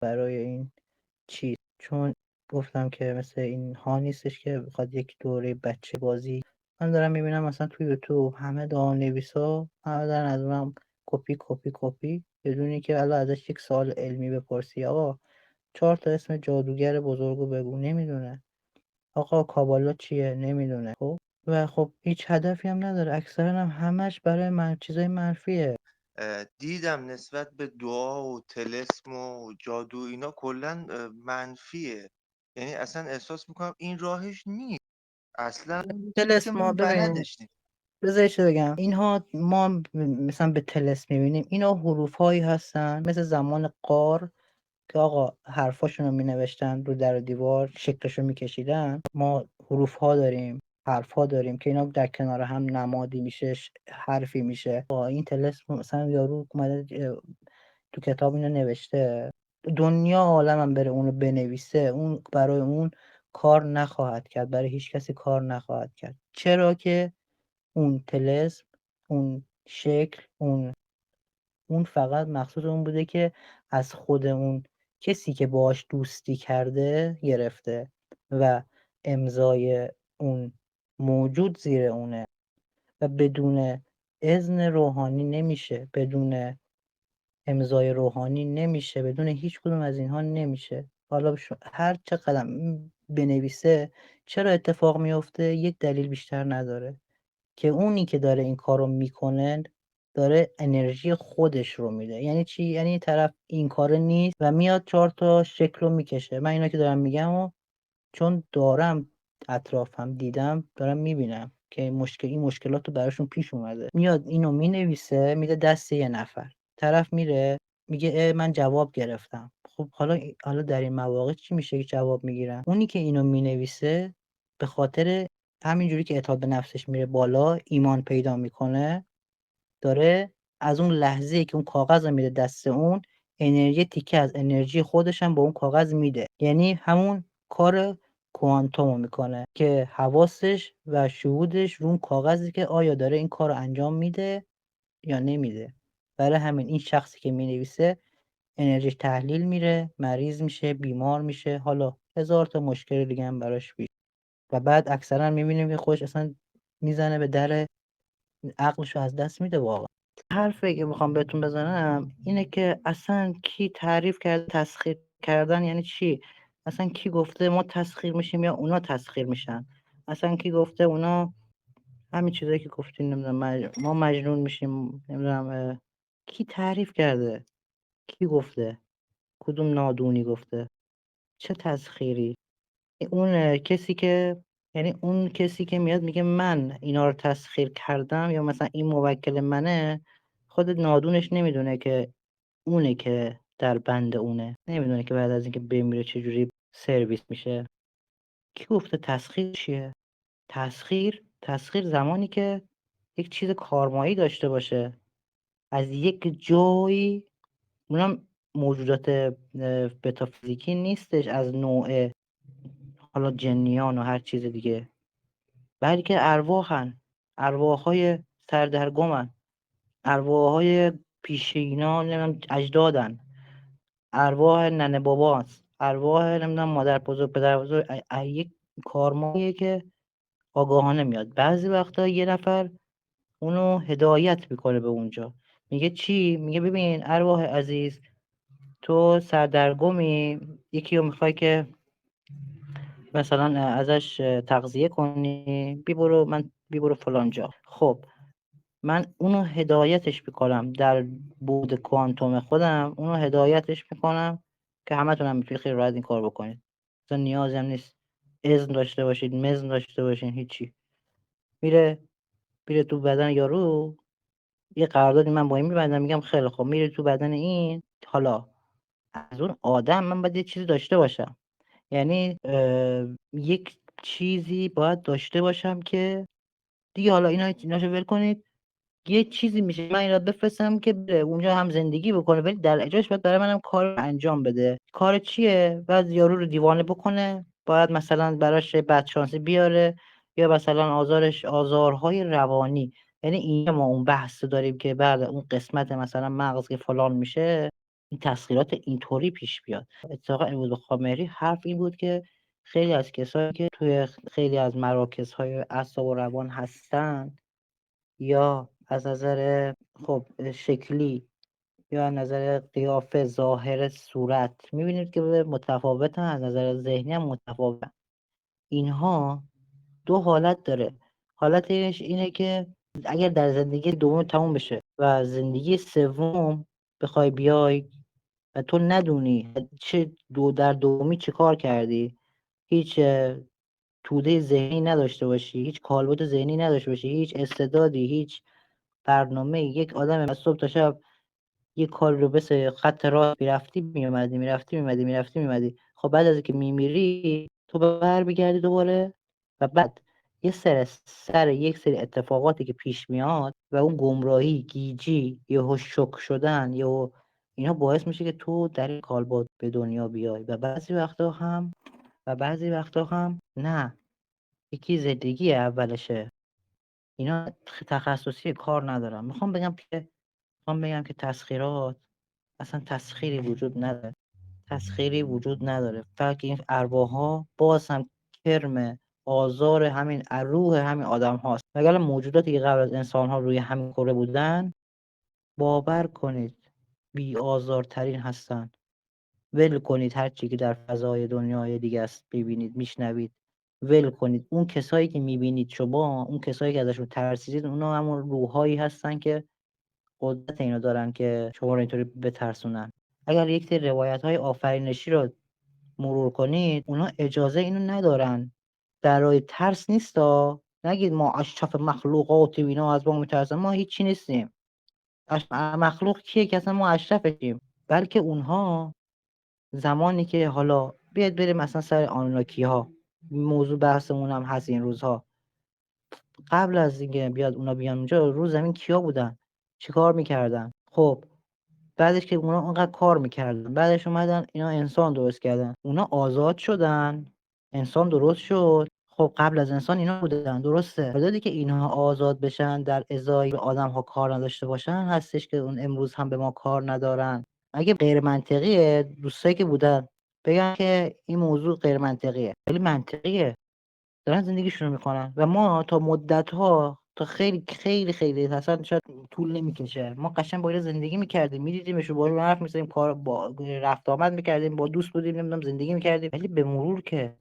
برای این چیز، چون گفتم که مثل این ها نیستش که بخواد یک دوره بچه بازی. من دارم میبینم مثلا توی یوتیوب همه نویسا همه دارن از اونم کپی کپی کپی، بدونی که الان ازش یک سوال علمی بپرسی آقا 4 تا اسم جادوگر بزرگو بگو، نمیدونه. آقا کابالا چیه، نمیدونه. خب و خب هیچ هدفی هم نداره، اکثرا هم همش برای چیزای منفیه. دیدم نسبت به دعا و طلسم و جادو اینا کلا منفیه. یعنی اصلا احساس میکنم این راهش نیست، اصلا چیزی که طلسما ما ببین، بلدش نیست. بذار یه چیز بگم، اینها ما مثلا به طلسم میبینیم، اینا حروف هایی هستن مثل زمان قار که آقا حرفاشون رو می نوشتن رو در و دیوار، شکلش رو میکشیدن. ما حروف ها داریم، حرف ها داریم که اینا در کنار هم نمادی میشه، حرفی میشه. با این طلسم مثلا یارو اومده تو کتاب اینو نوشته، دنیا عالمم بره اونو بنویسه، اون برای اون کار نخواهد کرد، برای هیچ کسی کار نخواهد کرد. چرا که اون طلسم، اون شکل، اون فقط مخصوص اون بوده که از خود اون کسی که باهاش دوستی کرده گرفته و امضای اون موجود زیر اونه و بدون اذن روحانی نمیشه، بدون امضای روحانی نمیشه، بدون هیچ کدوم از اینها نمیشه. حالا هر چه قدم بنویسه، چرا اتفاق میفته؟ یک دلیل بیشتر نداره که اونی که داره این کارو میکنه داره انرژی خودش رو میده. یعنی چی؟ یعنی طرف این کاره نیست و میاد 4 تا شکل رو میکشه. من اینا که دارم میگم و چون دارم اطرافم دیدم، دارم میبینم که این مشکلات رو براشون پیش اومده. میاد اینو مینویسه میده دست یه نفر، طرف میره میگه من جواب گرفتم. خب حالا در این مواقع چی میشه که جواب میگیرن؟ اونی که اینو مینویسه به خاطر همینجوری که اعتماد به نفسش میره بالا، ایمان پیدا میکنه، داره از اون لحظه‌ای که اون کاغذ رو میده دست اون، انرژی تیکه از انرژی خودش هم به اون کاغذ میده. یعنی همون کار کوانتومو میکنه که حواسش و شهودش رو اون کاغذی که آیا داره این کار رو انجام میده یا نمیده. برای همین این شخصی که مینویسه انرژیش تحلیل میره، مریض میشه، بیمار میشه، حالا هزار تا مشکل دیگه هم براش پیش. و بعد اکثرا میبینیم که خودش اصلا میزنه به در عقلشو از دست میده واقعا. حرفی که میخوام بهتون بزنم اینه که اصلا کی تعریف کرده تسخیر کردن یعنی چی؟ اصلا کی گفته ما تسخیر میشیم یا اونا تسخیر میشن؟ اصلا کی گفته اونا همین چیزایی که گفتین نمیدونم ما مجنون میشیم، نمیدونم کی تعریف کرده؟ کی گفته؟ کدوم نادونی گفته؟ چه تسخیری؟ اون کسی که یعنی اون کسی که میاد میگه من اینا رو تسخیر کردم یا مثلا این موکل منه، خود نادونش نمیدونه که اونه که در بند اونه، نمیدونه که بعد از اینکه بمیره چجوری سرویس میشه. کی گفته تسخیر چیه؟ تسخیر زمانی که یک چیز کارمایی داشته باشه از یک جایی، اونم موجودات بتافیزیکی نیستش از نوع حالا جنیان و هر چیز دیگه، بلکه ارواحن، ارواحهای سردرگمن، ارواحهای پیشینان، نمیدونم اجدادن، ارواح ننه باباست، ارواح نمیدونم مادر بزرگ پدر بزرگ، یک کارماییه که آگاهانه میاد. بعضی وقتا یه نفر اونو هدایت میکنه به اونجا، میگه چی؟ میگه ببین ارواح عزیز، تو سردرگمی، یکی رو میخوای که مثلا ازش تغذیه کنی، بی برو فلان جا. خب من اونو هدایتش میکنم در بود کوانتوم خودم، اونو هدایتش میکنم که همتون هم میتونید خیلی راحت این کار بکنید، اصلا نیازی هم نیست اذن داشته باشید، مزن داشته باشین، هیچی. میره تو بدن یارو، یه قراردادی من با این میبندم، میگم خیلی خب میره تو بدن این، حالا از اون آدم من باید یه چیزی داشته باشم. یعنی یک چیزی باید داشته باشم که دیگه، حالا ایناشو ول کنید، یه چیزی میشه من اینا بفرستم که بره اونجا هم زندگی بکنه، ولی در اجاش باید برای منم کار انجام بده. کار چیه؟ بعد یارو رو دیوانه بکنه، باید مثلا براش بدشانسی بیاره، یا مثلا آزارهای روانی. یعنی این ما اون بحث داریم که بعد اون قسمت مثلا مغز که فلان میشه، این تسخیرات اینطوری پیش بیاد. اتفاقا امروز خامنه‌ای حرف این بود که خیلی از کسایی که توی خیلی از مراکزهای اعصاب و روان هستن، یا از نظر خب شکلی یا از نظر قیافه، ظاهر صورت میبینید که متفاوتن، از نظر ذهنی هم متفاوتن. اینها دو حالت داره. حالتش اینه که اگر در زندگی دوم تموم بشه و زندگی سوم بخوای بیای و تو ندونی چه در دومی چه کار کردی، هیچ توده ذهنی نداشته باشی، هیچ کالبد ذهنی نداشته باشی، هیچ استعدادی، هیچ برنامه، یک آدم از صبح تا شب یه کار رو مثل خط راست میرفتی میومدی، میرفتی میومدی، میرفتی میومدی، خب بعد از اینکه میمیری تو برمیگردی دوباره و بعد یه سر یک سری اتفاقاتی که پیش میاد و اون گمراهی، گیجی، یهو شوک شدن، یهو اینا باعث میشه که تو در این کالبد به دنیا بیای. و بعضی وقتا هم نه، یکی زندگی اولشه. اینا تخصصی کار ندارم. میخوام بگم که تسخیرات اصلا تسخیری وجود نداره. تسخیری وجود نداره. فقط این ارواح‌ها باز هم کرم آزار همین روح همین آدم هاست. مگر موجوداتی که قبل از انسان ها روی همین کره بودن، باور کنید بی آزارترین هستن. ول کنید هر چی که در فضای دنیای دیگه است ببینید، میشنوید، ول کنید. اون کسایی که میبینید شما، اون کسایی که ازشون ترسیدید، اونا همون روحایی هستن که قدرت اینو دارن که شما رو اینطوری بترسونن. اگر یک سری روایت های آفرینشی رو مرور کنید، اونا اجازه اینو ندارن. برای ترس نیستا. نگید ما اشرف مخلوقات و اینا از ما میترسن، ما هیچی نیستیم. مخلوق کیه که اصلا ما اشرفشیم؟ بلکه اونها زمانی که حالا بیاد بریم مثلا سر آنوناکی ها، موضوع بحثمون هم هست این روزها، قبل از اینکه بیاد اونا بیان اونجا رو زمین کیا بودن، چیکار میکردن؟ خب بعدش که اونا اونقدر کار میکردن، بعدش اومدن اینا انسان درست کردن، اونا آزاد شدن، انسان درست شد. خب قبل از انسان اینا بودن، درسته. مدادی که اینها آزاد بشن در ازای به آدم ها کار نداشته باشن هستش که اون امروز هم به ما کار ندارن. اگه غیر منطقیه، دوستایی که بودن بگن که این موضوع غیر منطقیه. خیلی منطقیه. دارن زندگیشونو میکنن و ما تا مدت‌ها، تا خیلی خیلی خیلی اصلا شاید طول نمیکشه، ما قشنگ با اینا زندگی میکردیم، میدیدیمشون، با اینا حرف میزدیم، کار با رفت آمد میکردیم، با دوست بودیم، نمیدونم زندگی میکردیم. ولی به مرور که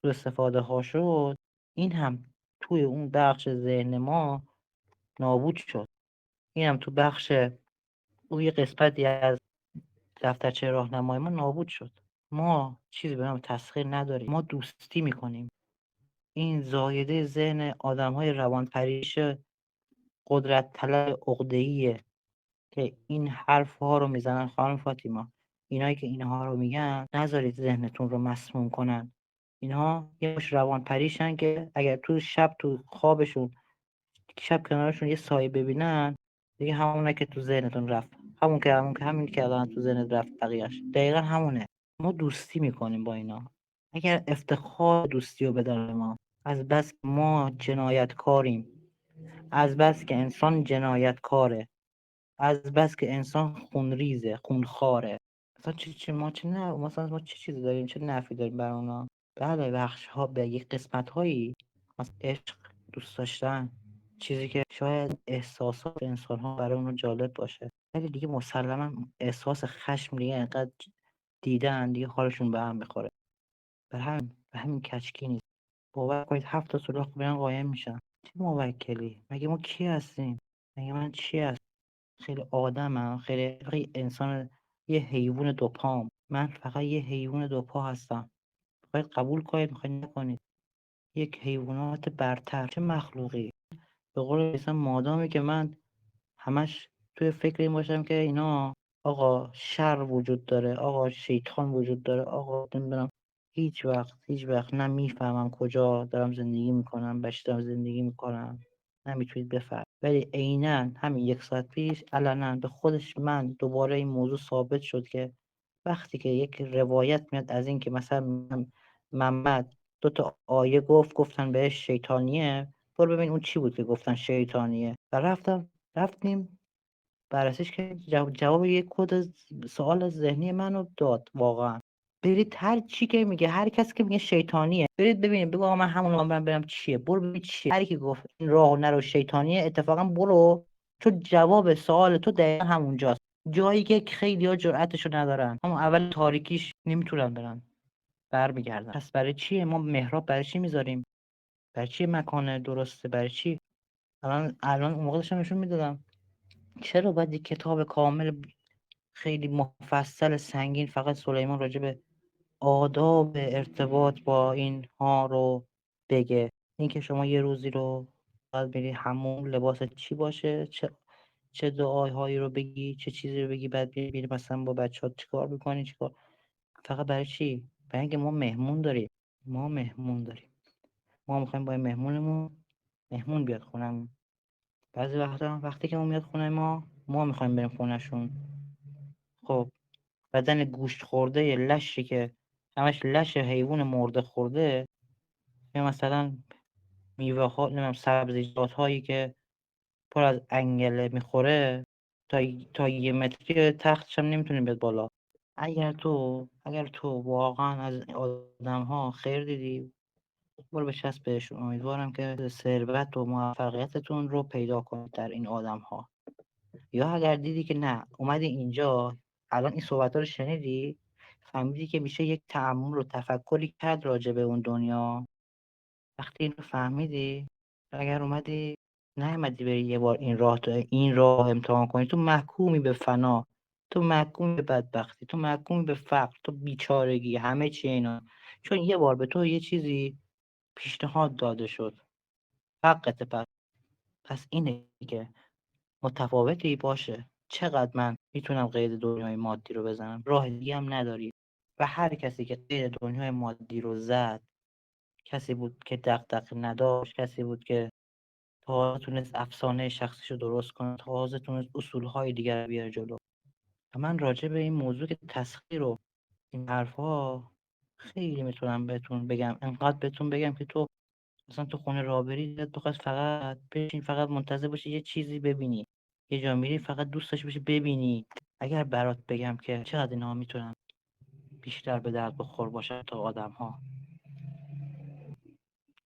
سوء استفاده ها شد، این هم توی اون بخش ذهن ما نابود شد. این هم تو بخش اون یه قسمتی از دفترچه راهنمای ما نابود شد. ما چیزی به نام تسخیر نداریم، ما دوستی میکنیم. این زایده ذهن آدم‌های روانپریش قدرت طلب عقده‌ایه که این حرف‌ها رو میزنن. خانم فاطیما، اینایی که اینها رو میگن نذارید ذهنتون رو مسموم کنن. اینها یه مش روانپریشن که اگر تو شب تو خوابشون شب کنارشون یه سایه ببینن، دیگه همونه که تو ذهنتون رفت، همین که الان تو ذهنت رفت بقیه‌اش دقیقا همونه. ما دوستی میکنیم با اینا. اگر افتخار دوستی رو بدن ما، از بس که ما جنایتکاریم، از بس که انسان جنایتکاره، از بس که انسان خونریزه، خونخواره. مثلا ما چه نه مثلا ما چه چیزی داریم، چه نفی داریم بر اونا؟ بله بخش ها به یک قسمت هایی مثلا عشق، دوست داشتن، چیزی که شاید احساسات انسان ها برای اونو جالب باشه، ولی دیگه مسلما احساس خشم دیگه انقدر دیدن دیگه حالشون به هم میخوره. به همین کچکی نیست. باور کنید 7 تا سوراخ میرن قایم میشن. چه موکلی؟ مگه ما کی هستیم؟ مگه من چی هستم؟ خیلی آدمم، خیلی انسان، یه حیوان دوپام. من فقط یه حیوان دوپا هستم. باید قبول کنید، میخواید نکنید. یک حیوانات برتر. چه مخلوقی؟ به قول مثلا مادامی که من همش توی فکر این باشم که اینا آقا شر وجود داره، آقا شیطان وجود داره، آقا نمیدونم، هیچ وقت نه میفهمم کجا دارم زندگی میکنم، بچه دارم زندگی میکنم، نمیتونید بفهم. ولی عیناً همین 1 ساعت پیش علنا به خودش من دوباره این موضوع ثابت شد که وقتی که یک روایت میاد از این که مثلا محمد 2 تا آیه گفتن بهش شیطانیه، برو ببین اون چی بود که گفتن شیطانیه. و رفتیم بررسیش که جواب یک کد سوال ذهنی منو داد واقعا. برید هر چی که میگه، هر کسی که میگه شیطانیه، برید ببینید، بگو آقا من همون رو برم چیه، برو ببین چیه. هر کی گفت این راه نرو شیطانیه، اتفاقا برو، چون جواب سوال تو دقیقا همونجاست، جایی که خیلی‌ها جرأتشو ندارن، همون اول تاریکیش نمیتونن برن برمیگردن. پس برای چیه ما محراب، برای چی میذاریم؟ برای چی مکان درسته؟ برای چی؟ الان اون موقع داشتم نشون میدادم چرا باید یک کتاب کامل خیلی مفصل سنگین فقط سلیمان راجع به آداب ارتباط با اینها رو بگه. اینکه شما یه روزی رو باید بری همون، لباس چی باشه، چه دعاهایی رو بگی، چه چیزی رو بگی، بعد بری مثلا با بچه‌ها چیکار می‌کنی، چیکار. فقط برای چی؟ برای اینکه ما مهمون داریم. ما میخوایم با این مهمون بیاد خونمون. بعضی وقتا وقتی که اون میاد خونه ما میخوایم بریم خونهشون. خب بدن گوشت خورده، لشی که همش لش حیوان مرده خورده، یا مثلا میوه ها، نمیدونم سبزیجات هایی که پر از انگله میخوره، تا 1 متری تختش هم نمیتونه بیاد بالا. اگر تو واقعا از آدم ها خیر دیدی، برو بچسب بهشون. امیدوارم که ثروت و موفقیتتون رو پیدا کنید در این آدم ها. یا اگر دیدی که نه، اومدی اینجا الان این صحبت رو شنیدی، فهمیدی که میشه یک تأمل و تفکری کرد راجع به اون دنیا. وقتی اینو فهمیدی، اگر اومدی نیومدی بری یه بار این راه امتحان کنی، تو محکومی به فنا، تو محکومی به بدبختی، تو محکومی به فقر، تو بیچارگی، همه چی اینا. چون یه بار به تو یه چیزی پیشنهاد داده شد، حقته. پس اینه که متفاوتی باشه. چقدر من میتونم قید دنیای مادی رو بزنم؟ راه دیگه هم نداری. و هر کسی که قید دنیای مادی رو زد، کسی بود که دغدغه نداشت، کسی بود که تازه تونست افسانه شخصیش رو درست کنه، تازه تونست اصولهای دیگر رو بیاره جلو. و من راجع به این موضوع که تسخیر و این حرفها خیلی میتونم بهتون بگم، انقدر بهتون بگم که تو مثلا تو خونه راه بری، دلت بخواد فقط بشین، فقط منتظر باشی یه چیزی ببینی، یه جا میری فقط دوست داشته باشی ببینی. اگر برات بگم که چقدر اینها میتونن بیشتر به درد بخور باشن تا آدم ها.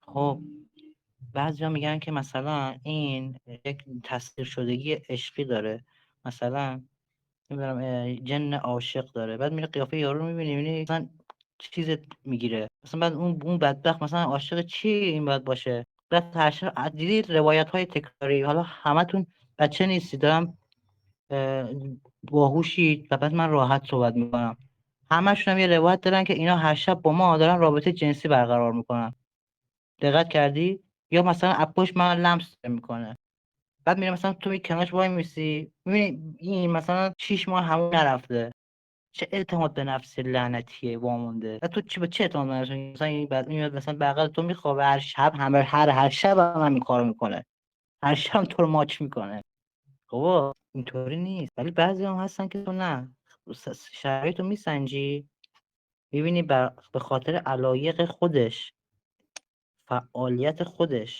خب بعضیا میگن که مثلا این یک تصویر شدگی عشقی داره، مثلا نمیدونم جن عاشق داره. بعد میره قیافه یارو رو میبینی مثلا چیز میگیره، مثلا بعد اون بدبخت مثلا عاشق چی این باید باشه؟ بعد دیدید روایت های تکراری، حالا همتون بچه نیستی، دارم باهوشید و بعد من راحت صحبت میکنم. همشون هم یه روایت دارن که اینا هر شب با ما دارن رابطه جنسی برقرار میکنن. دقت کردی؟ یا مثلا اپوش من لمس میکنه، بعد میره مثلا تو کنارش وای میسی، میبینی این مثلا 6 ماه همون نرفته. چه اعتماد به نفس لعنتیه وامونده. و تو چه به چه اعتماد به نفس؟ مثلا این بعد میاد مثلا بغل تو میخوابه، هر شب هر شب هم این کارو میکنه، هر شب تو رو ماچ میکنه. خب اینطوری نیست. ولی بعضی هم هستن که تو نه، شرایطو میسنجی، میبینی به خاطر علایق خودش، فعالیت خودش،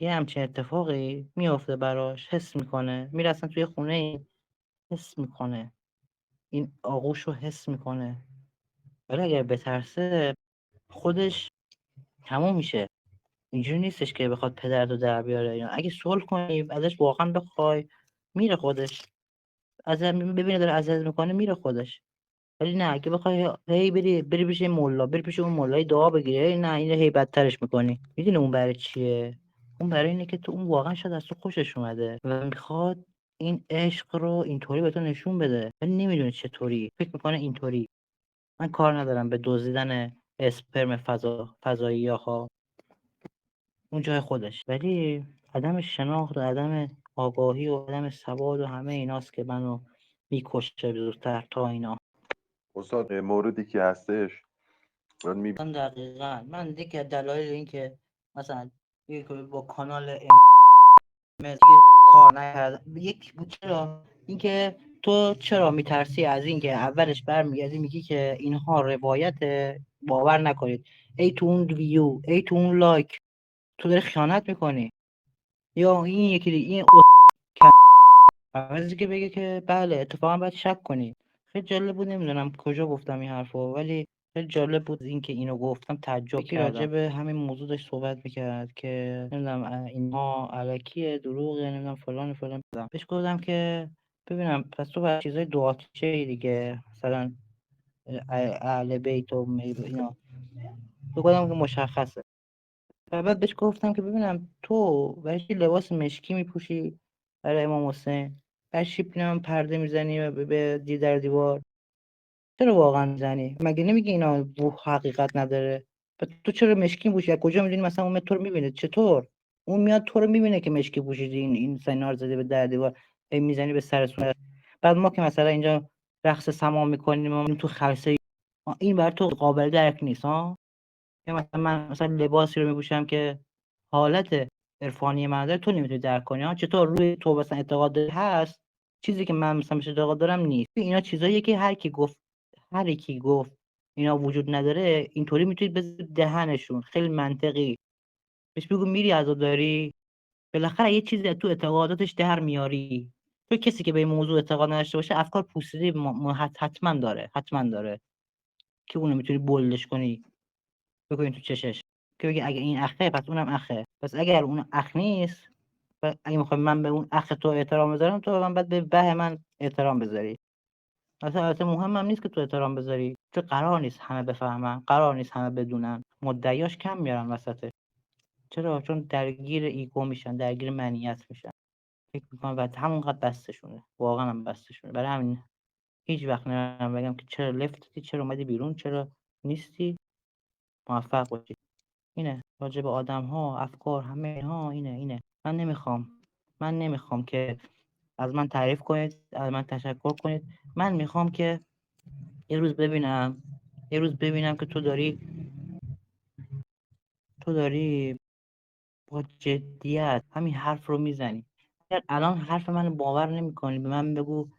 یه همچین اتفاقی میافته براش، حس میکنه، میره اصلا توی خونه این حس میکنه، این آغوش رو حس میکنه. ولی اگر بترسه خودش تموم میشه. اینجوری نیستش که بخواد پدرتو در بیاره. یا اگه صلح کنی ازش واقعا بخوای، میره خودش. ببینه داره اذیت میکنه، میره خودش. ولی نه، اگه بخوای هی بری پیش این ملا، بری پیش اون مولای دعا بگیری، نه اینو هی بدترش میکنی. میدونی اون برای چیه؟ اون برای اینه که تو اون واقعا شاید از تو خوشش اومده و میخواد این عشق رو اینطوری به تو نشون بده، ولی نمیدونه چطوری، فکر میکنه اینطوری. من کار ندارم به دزدیدن اسپرم فضایی ها، اون جای خودش. ولی عدم شناخت و عدم آگاهی و عدم سواد و همه ایناست که منو میکشه زودتر تا اینا. استاد موردی که هستش من دقیقا من دیگه دلایل این که مثلا با کانال دیگه کار نکردم یک بود. چرا اینکه تو چرا میترسی از اینکه اولش برمیگردی میگی که اینها روایت، باور نکنید، ای تو اون ویو، ای تو اون لایک، تو داری خیانت میکنی. یا این یکی دیگه، این عوضی که بگه که بله اتفاقا باید شک کنی. خیلی جالب بود، نمیدونم کجا گفتم این حرفو، ولی خیلی جالب بود اینکه اینو گفتم، تعجب کردم. راجع به همین موضوع داشت صحبت میکرد که نمیدونم اینها الکیه، دروغه، نمیدونم فلان فلان. بهش گفتم که ببینم پس تو بر چیزای دو آتیشه دیگه، مثلا اهل بیت و اینا، تو گفتم که مشخصه. و بعد بهش گفتم که ببینم تو برای چی لباس مشکی میپوشی برای امام حسین، برای چی پرده میزنی و به در دیوار، چرا واقعا میزنی؟ مگه نمیگی اینا حقیقت نداره؟ تو چرا مشکی پوشی؟ از کجا میدونی مثلا اون تو رو میبینه؟ چطور اون میاد تو رو میبینه که مشکی پوشیدی، این سنار زده به در دیوار، میزنی به سرتون؟ بعد ما که مثلا اینجا رقص سما میکنیم ما تو خلسه، این بر تو قابل درک نیست ها؟ یا مثلا من مثلا لباسی رو میپوشم که حالت عرفانی من داره، تو نمیتونی درک کنی ها؟ چطور روی تو مثلا اعتقاد هست چیزی که من مثلا بهش اعتقاد دارم نیست؟ اینا چیزاییه که هر کی گفت اینا وجود نداره، اینطوری میتونید بزنید دهنشون، خیلی منطقی بهش بگو میری عزاداری، بالاخره یه چیزی از تو اعتقاداتش در میاری. تو کسی که به این موضوع اعتقاد نداشته باشه افکار پوسیده حتما داره که اونو میتونی بولدش کنی، بکنی تو چشش، که بگی اگه این اخه پس اونم اخه. پس اگر اون اخ نیست و اگه میخوای من به اون اخ تو احترام بذارم، تو به من باید به من احترام بذاری. اصلا البته مهمم نیست که تو احترام بذاری، چون قرار نیست همه بفهمن، قرار نیست همه بدونن، مدعیاش کم میارن وسطش. چرا؟ چون درگیر ایگو میشن، درگیر منیت میشن، فکر میکنم بعد همونقدر بستشونه، واقعا هم بستشونه. برای همین هیچ وقت نمیرم بگم که چرا لفتی، چرا اومدی بیرون، چرا نیستی. موفق باشی. اینه راجع به آدم ها، افکار، همه اینها اینه. من نمیخوام که از من تعریف کنید، از من تشکر کنید. من میخوام که یه روز ببینم که تو داری با جدیت همین حرف رو میزنی. اگر الان حرف من باور نمیکنی، به من بگو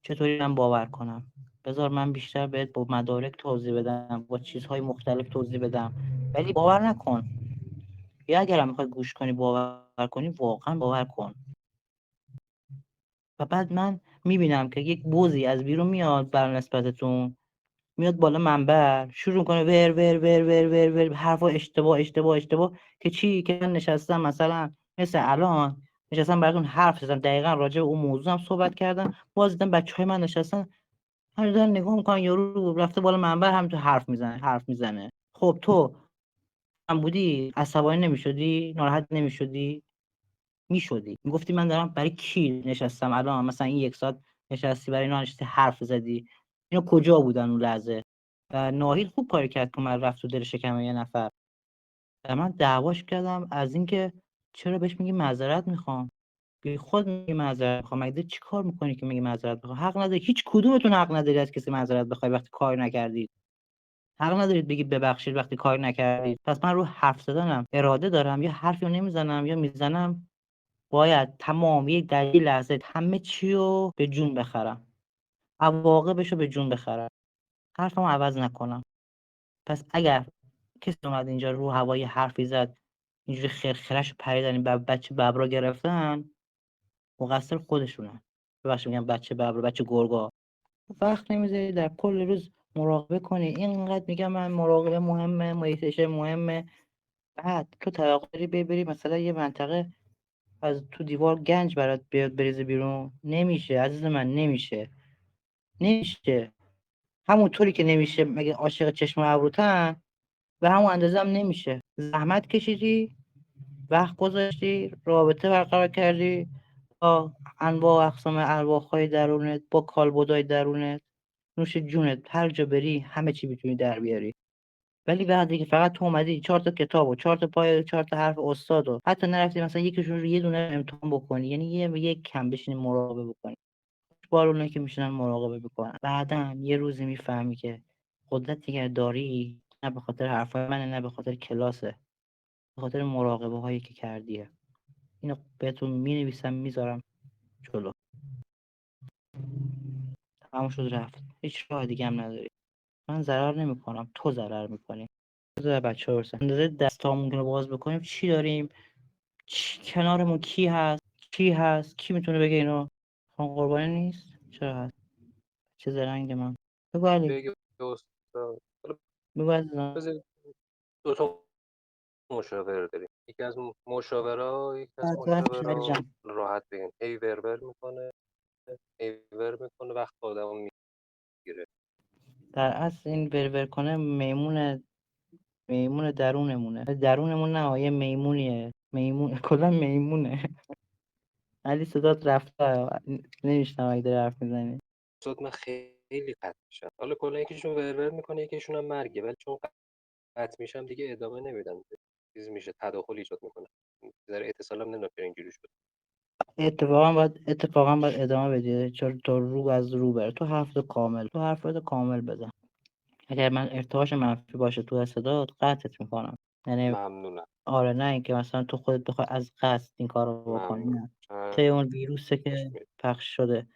چطوری من باور کنم. بذار من بیشتر بهت با مدارک توضیح بدم، با چیزهای مختلف توضیح بدم، ولی باور نکن. یا اگر هم میخوای گوش کنی باور کنی، واقعا باور کن. و بعد من میبینم که یک بوزی از بیرون میاد بر نسبتتون، میاد بالا منبر، شروع کنه ور ور ور ور ور ور حرفا اشتباه که چی؟ که من نشستم مثلا مثل الان نشستم براتون حرف زدم، دقیقا راجع به اون موضوع هم صحبت کردم، باز دیدم بچهای من نشستن همین دارن نگاه میکنن، یارو رفته بالا منبر هم تو حرف میزنه. خب تو هم بودی عصبانی نمیشدی؟ ناراحت نمیشدی؟ میگفتی من دارم برای کی نشستم الان، مثلا این یک ساعت نشستی برای اینا، نشستی حرف زدی، اینا کجا بودن اون لحظه؟ و ناهید خوب کاری کرد که من رفت تو دل شکم یه نفر و من دعواش کردم از اینکه چرا بهش میگی معذرت میخوام. بی خود میگی معذرت میخوام، مگه چی کار میکنی که میگی معذرت میخوام؟ حق نداری، هیچ کدومتون حق ندارید از کسی معذرت بخوای وقتی کار نکردید. حق ندارید بگید ببخشید وقتی کار نکردید. پس من رو حرف زدنم اراده دارم، یا حرفی رو نمیزنم یا میزنم، باید تمام یک در یک لحظه همه چی رو به جون بخرم، عواقبش رو به جون بخرم، حرفمو عوض نکنم. پس اگر کسی اومد اینجا رو هوای حرفی زد، اینجوری خرخرش رو پریدن، بچه ببرا گرفتن، مقصر خودشونن. ببخشید میگم بچه ببرا، بچه گرگا. وقت نمیذاری در کل روز مراقبه کنی، اینقدر میگم من مراقبه مهمه، مدیتیشن مهمه، بعد تو توقع داری بری مثلا یه منطقه از تو دیوار گنج برات بیاد بریزه بیرون؟ نمیشه عزیز من، نمیشه. همونطوری که نمیشه مگه عاشق چشم و ابروتن، به همون اندازه هم نمیشه. زحمت کشیدی، وقت گذاشتی، رابطه برقرار کردی با انواع و اقسام ارواح‌های درونت، با کالبدهای درونت، نوش جونت، هر جا بری همه چی میتونی در بیاری. ولی وقتی که فقط تو اومدی 4 تا کتاب و 4 تا پای 4 تا حرف استاد و حتی نرفتی مثلا یکیشون رو یه دونه امتحان بکنی، یعنی یک کم بشینی مراقبه بکنی، بار اونایی که میشنن مراقبه بکنن، بعداً یه روزی میفهمی که قدرت اگر داری، نه به خاطر حرفای منه، نه به خاطر کلاسه، به خاطر مراقبه هایی که کردیه. اینو بهتون مینویسم میذارم جلو. تمام شد رفت، هیچ راه دیگه هم نداری. من ضرر نمیکنم، تو ضرر میکنی. بذار بچه‌ها برسن اندازه دستامون رو باز بکنیم، چی داریم، کنارمون کی هست، کی میتونه بگه اینو؟ خان قربانی نیست؟ چرا هست؟ چه زرنگ من. بگو علی. بگه استاد. حالا بگو عزیزم. بذار دو تا مشاور داریم. یکی از راحت علی مشاورا جان. راحت بگیم هی ورور میکنه، هی ور میکنه، وقت آدمو میگیره. در اصل این ور کنه میمون درونمون نه، یه میمونیه، میمون کلا میمونه. علی صدات رفته، نمیشنم اگه داری حرف میزنی. استاد من خیلی قطع میشم. حالا کلا یکیشون ورور میکنه، یکیشون هم مرگه، ولی چون قطع میشم دیگه ادامه نمیدم. چیز میشه، تداخل ایجاد میکنه. ذره اتصالم نمیدونم چرا اینجوری شد. اتفاقا باید ادامه بدی، چون تو رو از رو بره. تو حرفت کامل بزن. اگر من ارتعاش منفی باشه تو صدات قطعت میکنم. یعنی ممنونم. آره، نه اینکه مثلا تو خودت بخوای از قصد این کار رو بکنی، ممنون. نه. طی اون ویروسه که خوشمید. پخش شده